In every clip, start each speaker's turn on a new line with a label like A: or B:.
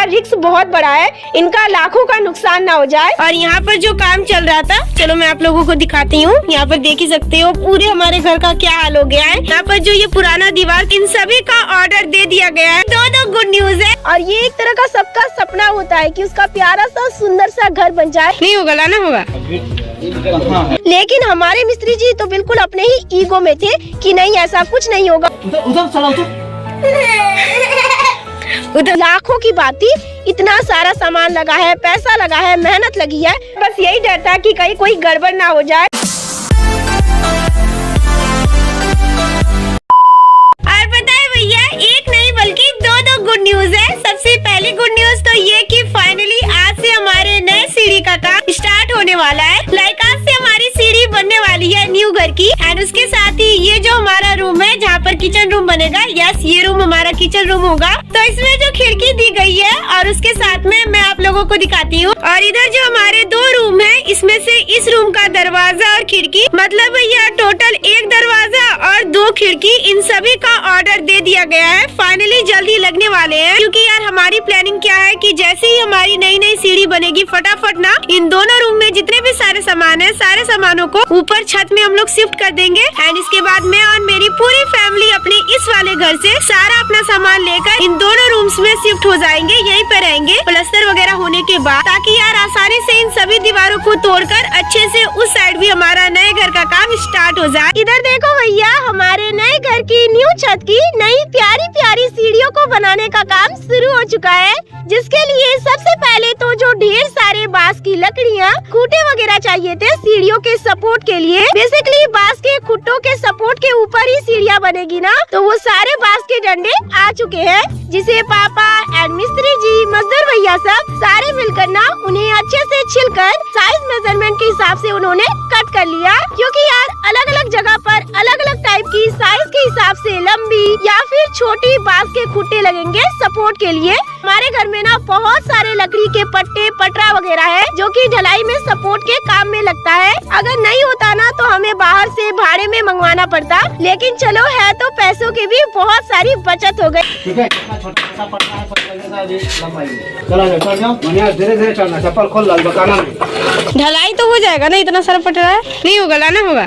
A: Risk बहुत बड़ा है, इनका लाखों का नुकसान ना हो जाए। और यहाँ पर जो काम चल रहा था, चलो मैं आप लोगों को दिखाती हूँ। यहाँ पर देख ही सकते हो पूरे हमारे घर का क्या हाल हो गया है। यहाँ पर जो ये पुराना दीवार, इन सभी का ऑर्डर दे दिया गया है। दो गुड न्यूज है। और ये एक तरह का सबका सपना होता है कि उसका प्यारा सा सुंदर सा घर बन जाए। नहीं होगा, लाना होगा। लेकिन हमारे मिस्त्री जी तो बिल्कुल अपने ही ईगो में थे कि नहीं ऐसा कुछ नहीं होगा। उधर लाखों की बात थी, इतना सारा सामान लगा है, पैसा लगा है, मेहनत लगी है, बस यही डर था कि कहीं कोई गड़बड़ ना हो जाए। और पता है भैया, एक नहीं बल्कि दो गुड न्यूज है। सबसे पहली गुड न्यूज तो ये कि फाइनली आज से हमारे नए सीढ़ी का काम स्टार्ट होने वाला है। लाइक आज से हमारी सीढ़ी बनने वाली है न्यू घर की। एंड उसके साथ ही ये जो हमारा रूम है जहाँ पर किचन रूम बनेगा, यस ये रूम हमारा किचन रूम होगा। तो इसमें जो खिड़की दी गई है और उसके साथ में मैं आप लोगों को दिखाती हूँ। और इधर जो हमारे दो रूम है, इसमें से इस रूम का दरवाजा और खिड़की, मतलब भैया टोटल एक दरवाजा और दो खिड़की, इन सभी का ऑर्डर दे दिया गया है। फाइनली जल्दी लगने वाले हैं, क्योंकि यार हमारी प्लानिंग क्या है कि जैसे ही हमारी नई नई सीढ़ी बनेगी, फटाफट ना इन दोनों रूम में जितने भी सारे सामान है, सारे सामानों को ऊपर छत में हम लोग शिफ्ट कर देंगे। एंड इसके बाद मैं और मेरी पूरी फैमिली अपने इस वाले घर से सारा अपना सामान लेकर इन दोनों रूम्स में शिफ्ट हो जाएंगे, यहीं पे रहेंगे प्लास्टर वगैरह होने के बाद, ताकि यार आसानी से इन सभी दीवारों को तोड़कर अच्छे से उस साइड भी हमारा नए घर का काम स्टार्ट हो जाए। इधर देखो भैया, हमारे नए घर की न्यू छत की नई प्यारी प्यारी सीढ़ियों को बनाने का काम शुरू हो चुका है, जिसके लिए सबसे पहले तो जो ढेर सारे बांस की लकड़ियाँ, खूंटे वगैरह चाहिए थे सीढ़ियों के सपोर्ट के लिए। बेसिकली बांस के खुट्टों के सपोर्ट के ऊपर ही सीढ़ियाँ बनेगी ना, तो वो सारे बांस के डंडे आ चुके हैं, जिसे पापा एंड मिस्त्री जी, मजदूर भैया सब सारे मिलकर ना उन्हें अच्छे से छिलकर साइज मेजरमेंट के हिसाब से उन्होंने कट कर लिया। क्योंकि यार अलग अलग जगह पर अलग अलग टाइप की साइज के हिसाब से लंबी या फिर छोटी बांस के खुट्टे लगेंगे सपोर्ट के लिए। हमारे घर में ना बहुत सारे लकड़ी के पट्टे पटरा वगैरह है, जो कि ढलाई में सपोर्ट के काम में लगता है। अगर नहीं होता ना तो हमें बाहर से भाड़े में मंगवाना पड़ता, लेकिन चलो है तो पैसों की भी बहुत सारी बचत हो गई।
B: ठीक है, धीरे धीरे चलना, चप्पल खोल ला, बताना नहीं।
A: ढलाई तो हो जाएगा ना, इतना सारा पटरा है, नहीं होगा, लाना होगा।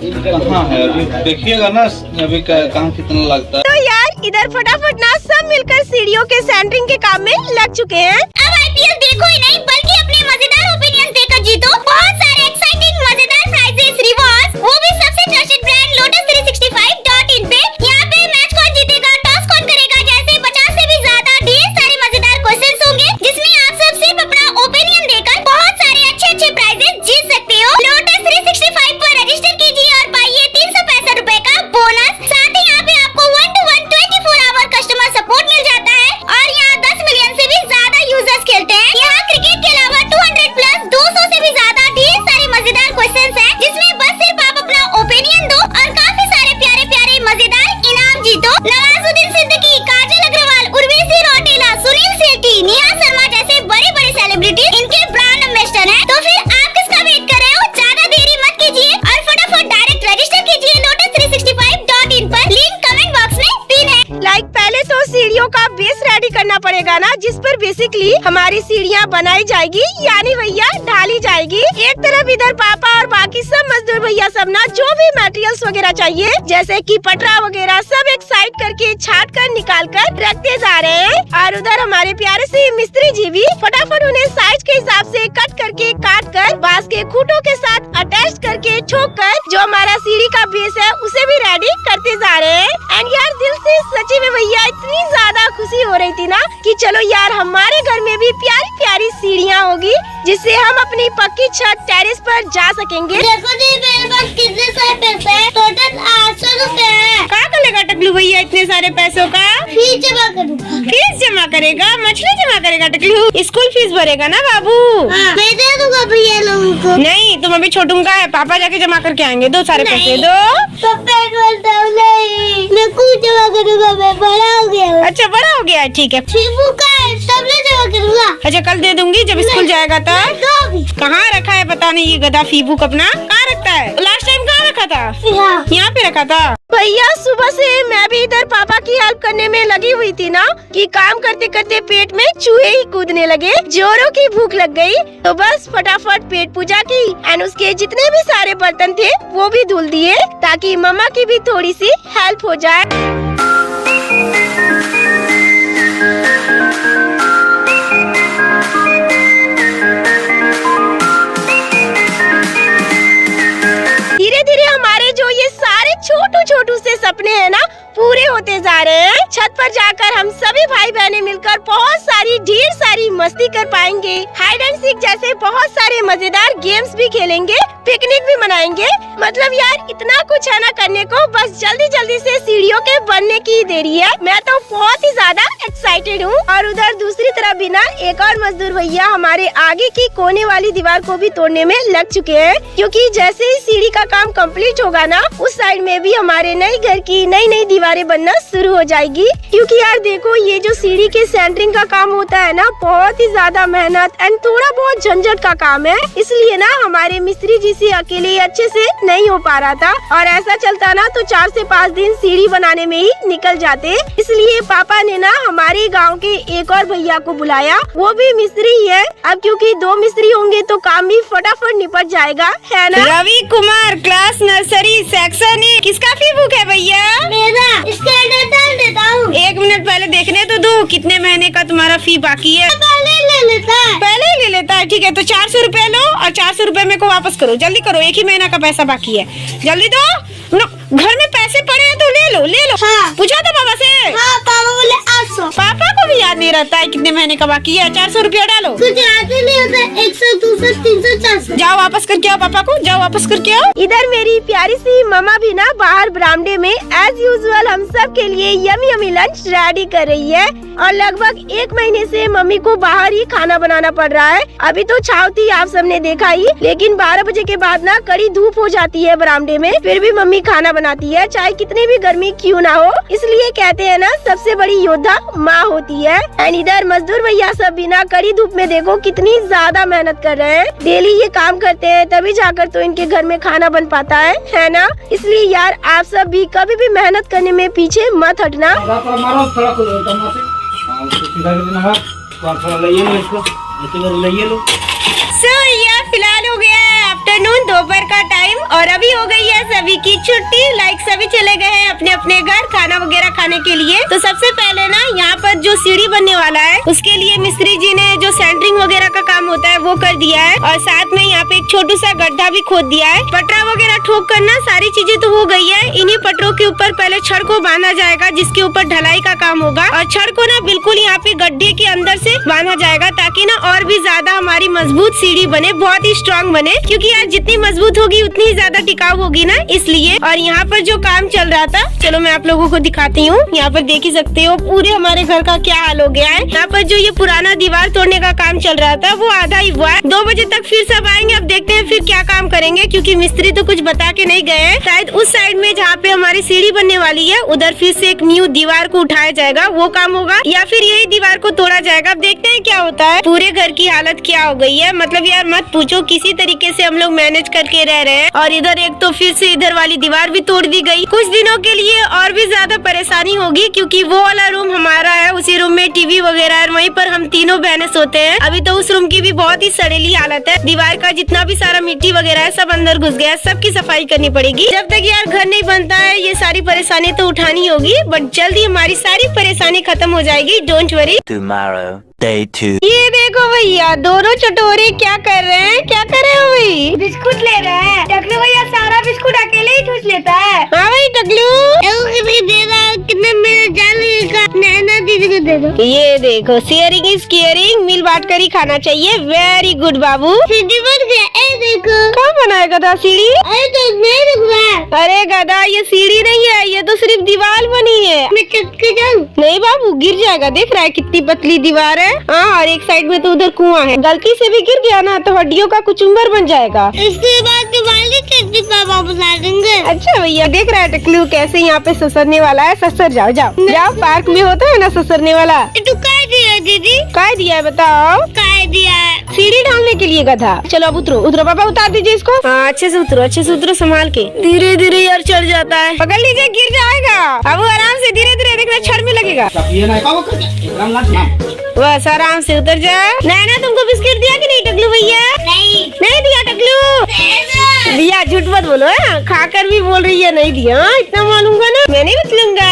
C: कहाँ है अभी, देखिएगा ना अभी काम कितना लगता है।
A: तो यार इधर फटाफट ना सब मिलकर सीढ़ियों के सेंटरिंग के काम में लग चुके हैं।
D: अब आईपीएल देखो ही नहीं, बल्कि अपने मजेदार ओपिनियन देकर जीतो बहुत सारे एक्साइटिंग मजेदार प्राइजेस, रिवॉर्ड्स, वो भी सबसे ट्रस्टेड ब्रांड lotus365.in पे। यहाँ पे मैच कौन जीतेगा, टॉस कौन करेगा, जैसे 50 से भी ज्यादा ढेर सारे मजेदार क्वेश्चंस होंगे, जिसमें आप सब सिर्फ अपना ओपिनियन देकर बहुत सारे अच्छे प्राइजेस जीत सकते हो। lotus365 पर रजिस्टर कीजिए और पाइए 365 रुपए का बोनस। साथ ही यहाँ पे आपको 1-to-1 24 आवर कस्टमर सपोर्ट मिल जाता है और यहाँ 10 मिलियन से भी ज्यादा यूजर्स खेलते हैं। यहाँ क्रिकेट के अलावा 200 प्लस 200 से भी ज्यादा ढेर सारे मजेदार क्वेश्चंस हैं, जिसमें बस सिर्फ आप अपना ओपिनियन दो और काफी सारे प्यारे प्यारे मजेदार इनाम जीतो। नवाजुद्दीन सिद्दीकी, काजल अग्रवाल, उर्वशी रौटेला, सुनील शेट्टी, नेहा शर्मा जैसे बड़े बड़े सेलिब्रिटी इनके ब्रांड एम्बेसडर हैं। तो फिर आप किसका वेट कर रहे हो, ज्यादा देरी मत कीजिए और फटाफट डायरेक्ट रजिस्टर कीजिए lotus365.in पर, लिंक कमेंट बॉक्स में पिन है।
A: लाइक पहले तो सीढ़ियों का बेस रेडी करना पड़ेगा ना, जिस पर बेसिकली हमारी सीढ़ियाँ बनाई जाएगी, यानी भैया ढाली जाएगी। एक तरफ इधर पापा और बाकी सब मजदूर भैया सब ना जो भी मटेरियल्स वगैरह चाहिए, जैसे कि पटरा वगैरह, सब एक साइड करके छाट कर निकाल कर रखते जा रहे हैं। और उधर हमारे प्यारे से मिस्त्री जी भी फटाफट उन्हें साइज के हिसाब से कट करके काट कर बांस के खूंटों के साथ अटैच करके ठोक कर जो हमारा सीढ़ी का बेस है उसे भी रेडी करते जा रहे हैं। एंड यार दिल से सच्ची में भैया इतनी ज्यादा खुशी हो रही थी ना कि चलो यार हमारे घर में भी प्यारी प्यारी सीढ़ियाँ होगी, जिससे हम अपनी पक्की छत टेरेस पर जा सकेंगे।
D: देखो दी मेरे पास कितने सारे पैसे हैं, टोटल 800 रुपए है।
A: क्या करेगा टकलू भैया इतने सारे पैसों का?
D: फीस जमा करूँगा।
A: फीस जमा करेगा, मछली जमा करेगा टकलू, स्कूल फीस भरेगा ना बाबू?
D: हाँ, मैं दे दूंगा भैया लोगों को।
A: नहीं तुम अभी छोटू का है, पापा जाके जमा करके आएंगे, दो सारे पैसे दो।
D: नहीं, मैं कुछ जमा करूँगा, मैं बड़ा हो गया।
A: अच्छा बड़ा हो गया, ठीक है।
D: फीबू का सब जमा करूँगा।
A: अच्छा कल दे दूंगी जब स्कूल जाएगा तब। कहाँ रखा है पता नहीं ये गधा फीबू अपना, कहाँ रखता है? लास्ट टाइम कहाँ रखा था? यहाँ पे रखा था। भैया सुबह से मैं भी इधर पापा की हेल्प करने में लगी हुई थी ना कि काम करते करते पेट में चूहे ही कूदने लगे, जोरों की भूख लग गई, तो बस फटाफट पेट पूजा की एंड उसके जितने भी सारे बर्तन थे वो भी धुल दिए ताकि मम्मा की भी थोड़ी सी हेल्प हो जाए। धीरे धीरे हमारे जो ये सारे छोटू छोटू से सपने हैं ना पूरे होते जा रहे हैं। छत पर जाकर हम सभी भाई बहनें मिलकर बहुत सारी ढेर सारी मस्ती कर पाएंगे। हाइड एंड सीक जैसे बहुत सारे मजेदार गेम्स भी खेलेंगे, पिकनिक भी मनाएंगे। मतलब यार इतना कुछ है ना करने को, बस जल्दी जल्दी से सीढ़ियों के बनने की ही देरी है। मैं तो बहुत ही ज्यादा एक्साइटेड हूँ। और उधर दूसरी तरफ भी ना एक और मजदूर भैया हमारे आगे की कोने वाली दीवार को भी तोड़ने में लग चुके हैं, क्योंकि जैसे ही सीढ़ी का काम कंप्लीट होगा ना उस साइड में भी हमारे नए घर की नई नई दीवारें बनना शुरू हो जाएगी। क्योंकि यार देखो ये जो सीढ़ी के सेंटरिंग का काम होता है ना बहुत ही ज्यादा मेहनत एंड थोड़ा बहुत झंझट का काम है, इसलिए ना हमारे मिस्त्री जी से अकेले अच्छे से नहीं हो पा रहा था। और ऐसा चलता ना तो 4 से 5 दिन सीढ़ी बनाने में ही निकल जाते। इसलिए पापा ने ना हमारे गाँव के एक और भैया को बुलाया, वो भी मिस्त्री ही है। अब क्योंकि 2 मिस्त्री होंगे तो काम भी फटाफट निपट जाएगा, है ना। Ravi Kumar class nursery section किसका फी बुक है भैया?
D: मेरा स्टैंडर्ड डाल देता हूँ।
A: 1 मिनट पहले देखने तो दो कितने महीने का तुम्हारा फी बाकी है।
D: पहले ही ले लेता है।
A: पहले ही ले लेता है, ठीक है। तो 400 रुपए लो और 400 रुपए मेरे को वापस करो, जल्दी करो, 1 ही महीना का पैसा बाकी है, जल्दी दो। घर में पैसे पड़े हैं तो ले लो ले लो।
D: हाँ।
A: पूछा था पापा से?
D: हाँ, पापा बोले 800।
A: पापा को भी याद नहीं रहता है कितने महीने का बाकी है। 400 रुपया डालो।
D: कुछ याद ही नहीं होता। 100, 200, 300, 400।
A: जाओ वापस करके आओ, पापा को जाओ वापस करके आओ। इधर मेरी प्यारी सी मम्मा भी ना बाहर बरामदे में एज यूजुअल हम सब के लिए यमी यमी लंच रेडी कर रही है। और लगभग 1 महीने से मम्मी को बाहर ही खाना बनाना पड़ रहा है। अभी तो छाव थी आप सबने देखा ही, लेकिन 12 बजे के बाद ना कड़ी धूप हो जाती है बरामदे में, फिर भी मम्मी खाना बनाती है चाहे कितनी भी गर्मी क्यों ना हो। इसलिए कहते हैं ना सबसे बड़ी योद्धा माँ होती है। एंड इधर मजदूर भैया सब भी ना कड़ी धूप में देखो कितनी ज्यादा मेहनत कर रहे हैं। डेली ये काम करते हैं तभी जाकर तो इनके घर में खाना बन पाता है ना। इसलिए यार आप सब भी कभी भी मेहनत करने में पीछे मत हटना।
B: मारो थोड़ा थोड़ा लाइए लो इसको, लाइए लो।
A: फिलहाल हो गया है आफ्टरनून, दोपहर का टाइम, और अभी हो गई है सभी की छुट्टी। लाइक सभी चले गए हैं अपने अपने घर खाना वगैरह खाने के लिए। तो सबसे पहले ना यहाँ पर जो सीढ़ी बनने वाला है उसके लिए मिस्त्री जी ने जो सेंटरिंग वगैरह का काम होता है वो कर दिया है, और साथ में यहाँ पे एक छोटू सा गड्ढा भी खोद दिया है। पटरा वगैरह ठोक करना सारी चीजें तो हो गई है। इन्हीं पटरों के ऊपर पहले छड़ को बांधा जाएगा जिसके ऊपर ढलाई का काम होगा, और छड़ को ना बिल्कुल यहाँ पे गड्ढे के अंदर से बांधा जाएगा ताकि ना और भी ज्यादा हमारी मजबूत सीढ़ी बने, बहुत ही स्ट्रॉन्ग बने। क्योंकि यार जितनी मजबूत होगी उतनी ही ज्यादा टिकाऊ होगी ना, इसलिए। और यहाँ पर जो काम चल रहा था, चलो मैं आप लोगों को दिखाती हूँ। यहाँ पर देख ही सकते हो पूरे हमारे घर का क्या हाल हो गया है। यहाँ पर जो ये पुराना दीवार तोड़ने का काम चल रहा था वो आधा ही हुआ है। 2 बजे तक फिर सब आएंगे, अब देखते हैं फिर क्या काम करेंगे, क्योंकि मिस्त्री तो कुछ बता के नहीं गए हैं। शायद उस साइड में जहाँ पे हमारी सीढ़ी बनने वाली है उधर फिर से एक न्यू दीवार को उठाया जाएगा, वो काम होगा, या फिर यही दीवार को तोड़ा जाएगा। अब देखते हैं क्या होता है। पूरे घर की हालत क्या हो गई है, मतलब यार मत पूछो, किसी तरीके से हम लोग मैनेज करके रह रहे हैं। और इधर एक तो फिर से इधर वाली दीवार भी तोड़ दी गई। कुछ दिनों के लिए और भी ज्यादा परेशानी होगी, क्योंकि वो वाला रूम हमारा है, उसी रूम में टीवी वगैरह है, वहीं पर हम तीनों बहनें सोते हैं। अभी तो उस रूम की भी बहुत ही सड़ेली हालत है। दीवार का जितना भी सारा मिट्टी वगैरह है सब अंदर घुस गया है, सबकी सफाई करनी पड़ेगी। जब तक यार घर नहीं बनता है ये सारी परेशानी तो उठानी होगी, बट जल्दी हमारी सारी परेशानी खत्म हो जाएगी, डोंट वरी।
E: Tomorrow, day 2.
A: ये देखो भैया दोनों चटोरे क्या कर रहे हैं, क्या कर रहे हो भाई?
D: बिस्कुट ले रहे हैं। टकलू भैया सारा बिस्कुट अकेले ही ठूस लेता है।
A: हाँ भाई टकलू,
D: दे रहा है, कितने मेरे जान का नैना दीदी को दे दो।
A: ये देखो शेयरिंग इज केयरिंग, मिल बांट कर ही खाना चाहिए। वेरी गुड बाबू।
D: सीढ़ी बन गया, ए देखो।
A: कहाँ बनाया गधा सीढ़ी?
D: अरे तो नहीं रुक रहा है।
A: अरे गधा ये सीढ़ी नहीं है, ये तो सिर्फ दीवार बनी है।
D: मैं चढ़ के जाऊँ?
A: नहीं बाबू गिर जाएगा, देख रहा है कितनी पतली दीवार है। हाँ, और एक साइड में तो उधर कुआं है, गलती से भी गिर गया ना तो हड्डियों का कुचुम्बर बन जाएगा।
D: इसके बाद दिवाली चटनी पापा बना देंगे।
A: अच्छा भैया देख रहा है टकलू कैसे यहाँ पे ससरने वाला है। ससर जाओ जाओ जाओ, पार्क में होता है ना ससरने वाला।
D: तो काय दिया दीदी?
A: काय दिया है बताओ?
D: काय दिया है
A: सीढ़ी ढालने के लिए गधा। चलो अब उतरो उतरो पापा, उतार दीजिए इसको। हाँ अच्छे से उतरो संभाल के। धीरे धीरे यार चढ़ जाता है, पकड़ लीजिए गिर जाएगा। अब वो आराम से धीरे धीरे देखना छड़ में लगेगा। बस आराम से उतर जाए। नैना तुमको बिस्किट दिया कि नहीं टकलू भैया? नहीं दिया टकलू। दिया, झूठ मत बोलो है, खाकर भी बोल रही है नहीं दिया। इतना मालूंगा ना, मैं नहीं बतलूंगा।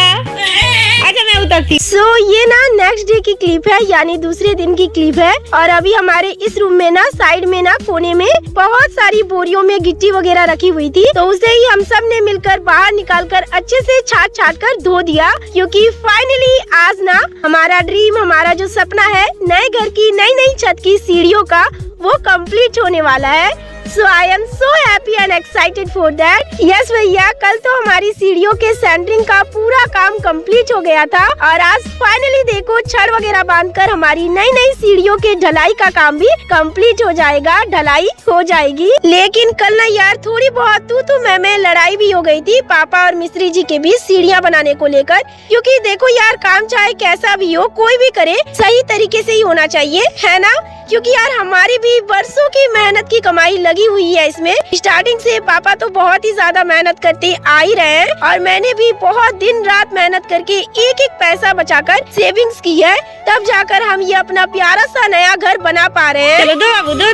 A: अच्छा मैं उतरती। सो ये ना नेक्स्ट डे की क्लिप है, यानी दूसरे दिन की क्लिप है। और अभी हमारे इस रूम में ना साइड में ना कोने में बहुत सारी बोरियों में गिट्टी वगैरह रखी हुई थी, तो उसे ही हम सब ने मिलकर बाहर निकाल कर अच्छे से छाट कर धो दिया, क्योंकि फाइनली आज ना हमारा ड्रीम, हमारा जो सपना है नए घर की नई छत की सीढ़ियों का, वो कंप्लीट होने वाला है। So I am so happy and excited for that. Yes भैया, कल तो हमारी सीढ़ियों के सेंटरिंग का पूरा काम कंप्लीट हो गया था और आज फाइनली देखो छड़ वगैरह बांधकर हमारी नई सीढ़ियों के ढलाई का काम भी कंप्लीट हो जाएगा, ढलाई हो जाएगी। लेकिन कल ना यार थोड़ी बहुत तू मैं लड़ाई भी हो गई थी पापा और मिस्त्री जी के बीच सीढ़ियाँ बनाने को लेकर, क्योंकि देखो यार काम चाहे कैसा भी हो, कोई भी करे सही तरीके से ही होना चाहिए, है ना? क्योंकि यार हमारी भी बरसों की मेहनत की कमाई लगी हुई है इसमें। स्टार्टिंग से पापा तो बहुत ही ज्यादा मेहनत करते आ ही रहे हैं और मैंने भी बहुत दिन रात मेहनत करके एक पैसा बचाकर सेविंग्स की है, तब जाकर हम ये अपना प्यारा सा नया घर बना पा रहे हैं। चलो दो बाबू, दो।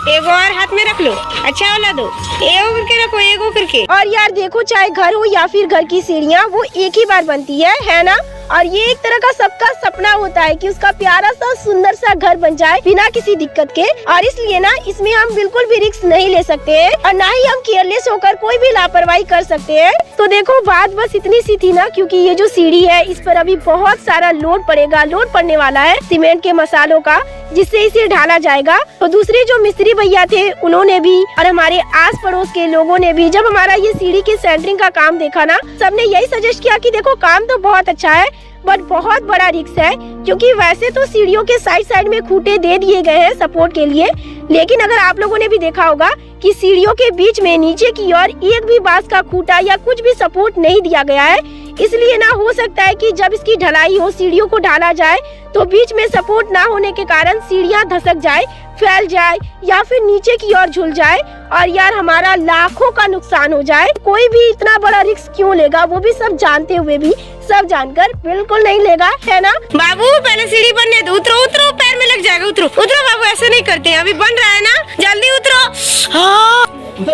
A: एक और हाथ में रख लो, अच्छा वाला दो, एगो करके रखो, एगो करके। और यार देखो चाहे घर हो या फिर घर की सीढ़ियाँ, वो एक ही बार बनती है ना? और ये एक तरह का सबका सपना होता है कि उसका प्यारा सा सुंदर सा घर बन जाए बिना किसी दिक्कत के। और इसलिए ना इसमें हम बिल्कुल भी रिस्क नहीं ले सकते हैं और ना ही हम केयरलेस होकर कोई भी लापरवाही कर सकते हैं। तो देखो बात बस इतनी सी थी ना, क्योंकि ये जो सीढ़ी है इस पर अभी बहुत सारा लोड पड़ने वाला है सीमेंट के मसालों का, जिससे इसे ढाला जाएगा। तो दूसरे जो मिस्त्री भैया थे उन्होंने भी और हमारे आस पड़ोस के लोगों ने भी जब हमारा ये सीढ़ी के सेंटरिंग का काम देखा ना, सबने यही सजेस्ट किया कि देखो काम तो बहुत अच्छा है बट बहुत बड़ा रिस्क है, क्योंकि वैसे तो सीढ़ियों के साइड में खूंटे दे दिए गए हैं सपोर्ट के लिए, लेकिन अगर आप लोगों ने भी देखा होगा कि सीढ़ियों के बीच में नीचे की ओर एक भी बांस का खूंटा या कुछ भी सपोर्ट नहीं दिया गया है। इसलिए ना हो सकता है कि जब इसकी ढलाई हो, सीढ़ियों को ढाला जाए, तो बीच में सपोर्ट ना होने के कारण सीढ़ियाँ धसक जाए, फैल जाए या फिर नीचे की ओर झुल जाए और यार हमारा लाखों का नुकसान हो जाए। कोई भी इतना बड़ा रिस्क क्यों लेगा, वो भी सब जानते हुए भी, सब जानकर बिल्कुल नहीं लेगा, है ना? बाबू पहले सीढ़ी बनने दो, उतरो उतरो, पैर में लग जाएगा, उतरो उतरो बाबू, ऐसे नहीं करते हैं, अभी बन रहा है ना, जल्दी उतरो।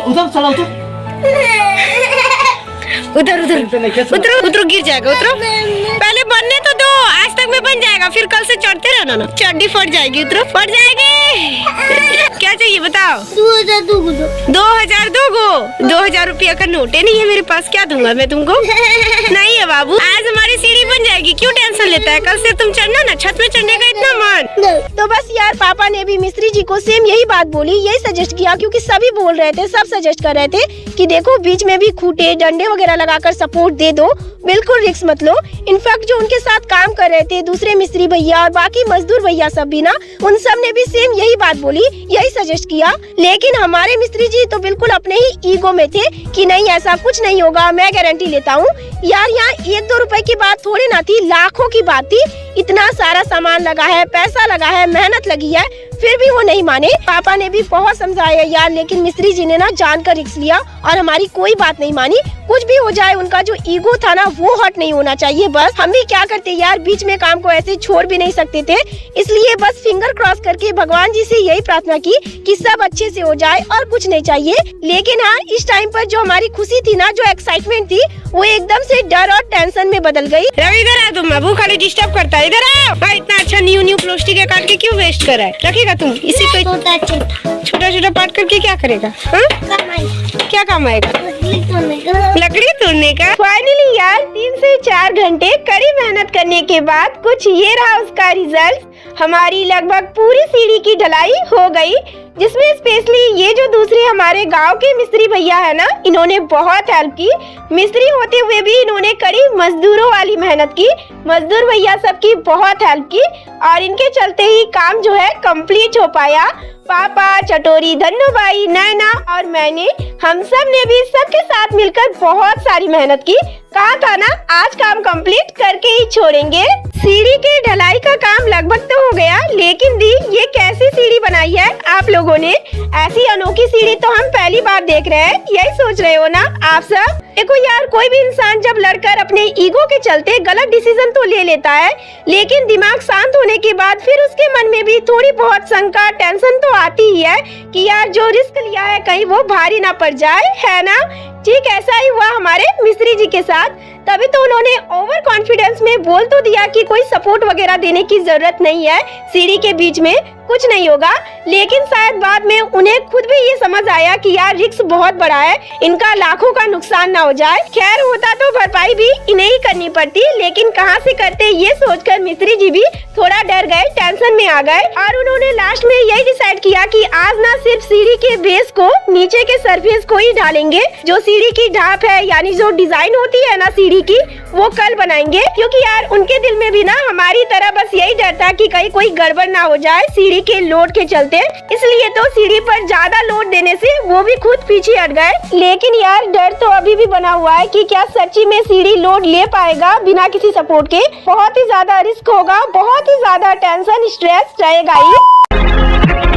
B: उधर चला,
A: उतरो गिर जाएगा, उतरो, पहले बनने तो दो, आज तक में बन जाएगा, फिर कल से चढ़ते रहना ना, चड्डी फट जाएगी, उतरो, फट जाएगी। क्या चाहिए बताओ?
D: 2000 दूंगा।
A: 2000 दोगो? 2000 रुपया का नोट है नहीं है मेरे पास, क्या दूंगा मैं तुमको? नहीं है बाबू, आज हमारी सीढ़ी बन जाएगी, क्यों टेंशन लेता है? कल से तुम चढ़ना ना, छत में चढ़ने का इतना मन। तो बस यार पापा ने भी मिस्त्री जी को सेम यही बात बोली, यही सजेस्ट किया, क्योंकि सभी बोल रहे थे, सब सजेस्ट कर रहे थे कि देखो बीच में भी खूंटे डंडे वगैरह लगाकर सपोर्ट दे दो, बिल्कुल रिस्क मत लो। इनफैक्ट जो उनके साथ काम कर रहे थे दूसरे मिस्त्री भैया और बाकी मजदूर भैया सब भी ना, उन सब ने भी सेम यही बात बोली, यही सजेस्ट किया। लेकिन हमारे मिस्त्री जी तो बिल्कुल अपने ही ईगो में थे कि नहीं ऐसा कुछ नहीं होगा, मैं गारंटी लेता हूँ। यार यहाँ 1-2 रुपए की बात थोड़ी ना थी, लाखों की बात थी। इतना सारा सामान लगा है, पैसा लगा है, मेहनत लगी है, फिर भी वो नहीं माने। पापा ने भी बहुत समझाया यार, लेकिन मिस्त्री जी ने ना जानकर रिस्क लिया और हमारी कोई बात नहीं मानी। कुछ भी हो जाए, उनका जो ईगो था ना वो हट नहीं होना चाहिए। बस हम भी क्या करते यार, बीच में काम को ऐसे छोड़ भी नहीं सकते थे, इसलिए बस फिंगर क्रॉस करके भगवान जी से यही प्रार्थना की कि सब अच्छे से हो जाए और कुछ नहीं चाहिए। लेकिन हाँ, इस टाइम पर जो हमारी खुशी थी ना, जो एक्साइटमेंट थी, वो एकदम से डर और टेंशन में बदल गई। रवि इधर आ, तुम बाबू खाली डिस्टर्ब करता है, इधर आओ। हाँ, इतना अच्छा न्यू प्लास्टिक काट के क्यों वेस्ट कर रहा है? रखेगा तुम इसी पे, छोटा पार्ट करके क्या करेगा? क्या काम आएगा? लकड़ी तोड़ने का। फाइनली यार 3 से 4 घंटे कड़ी मेहनत करने के बाद कुछ ये रहा उसका रिजल्ट। हमारी लगभग पूरी सीढ़ी की ढलाई हो गई, जिसमें स्पेशली ये जो दूसरे हमारे गांव के मिस्त्री भैया है ना, इन्होंने बहुत हेल्प की। मिस्त्री होते हुए भी इन्होंने कड़ी मजदूरों वाली मेहनत की, मजदूर भैया सबकी बहुत हेल्प की और इनके चलते ही काम जो है कंप्लीट हो पाया। पापा, चटोरी, धन्नूबाई, नैना और मैंने, हम सब ने भी सबके साथ मिलकर बहुत सारी मेहनत की। कहा था ना आज काम कंप्लीट करके ही छोड़ेंगे। सीढ़ी के ढलाई का काम लगभग तो हो गया, लेकिन दी ये कैसी सीढ़ी बनाई है आप लोगों ने? ऐसी अनोखी सीढ़ी तो हम पहली बार देख रहे हैं। यही सोच रहे हो ना आप सब? देखो यार, कोई भी इंसान जब लड़कर अपने ईगो के चलते गलत डिसीजन तो ले लेता है, लेकिन दिमाग शांत होने के बाद फिर उसके मन में भी थोड़ी बहुत शंका, टेंशन तो आती ही है कि यार जो रिस्क लिया है कहीं वो भारी ना पड़ जाए, है ना? ठीक ऐसा ही हुआ हमारे मिस्त्री जी के साथ। तभी तो उन्होंने ओवर कॉन्फिडेंस में बोल तो दिया कि कोई सपोर्ट वगैरह देने की जरूरत नहीं है, सीढ़ी के बीच में कुछ नहीं होगा। लेकिन शायद बाद में उन्हें खुद भी ये समझ आया कि यार रिस्क बहुत बड़ा है, इनका लाखों का नुकसान ना हो जाए। खैर होता तो भरपाई भी इन्हें ही करनी पड़ती, लेकिन कहां से करते ये सोचकर मिस्त्री जी भी थोड़ा डर गए, टेंशन में आ गए और उन्होंने लास्ट में यही डिसाइड किया कि आज ना सिर्फ सीढ़ी के बेस को, नीचे के सरफेस को ही ढालेंगे, जो सीढ़ी की ढाप है यानी जो डिजाइन होती है ना सीढ़ी की, वो कल बनाएंगे। क्योंकि यार उनके दिल में भी ना हमारी तरह बस यही डर था कि कहीं कोई गड़बड़ ना हो जाए सीढ़ी के लोड के चलते, इसलिए तो सीढ़ी पर ज्यादा लोड देने से वो भी खुद पीछे हट गए। लेकिन यार डर तो अभी भी बना हुआ है कि क्या सच्ची में सीढ़ी लोड ले पाएगा बिना किसी सपोर्ट के। बहुत ही ज्यादा रिस्क होगा, बहुत ही ज्यादा टेंशन, स्ट्रेस रहेगा ही।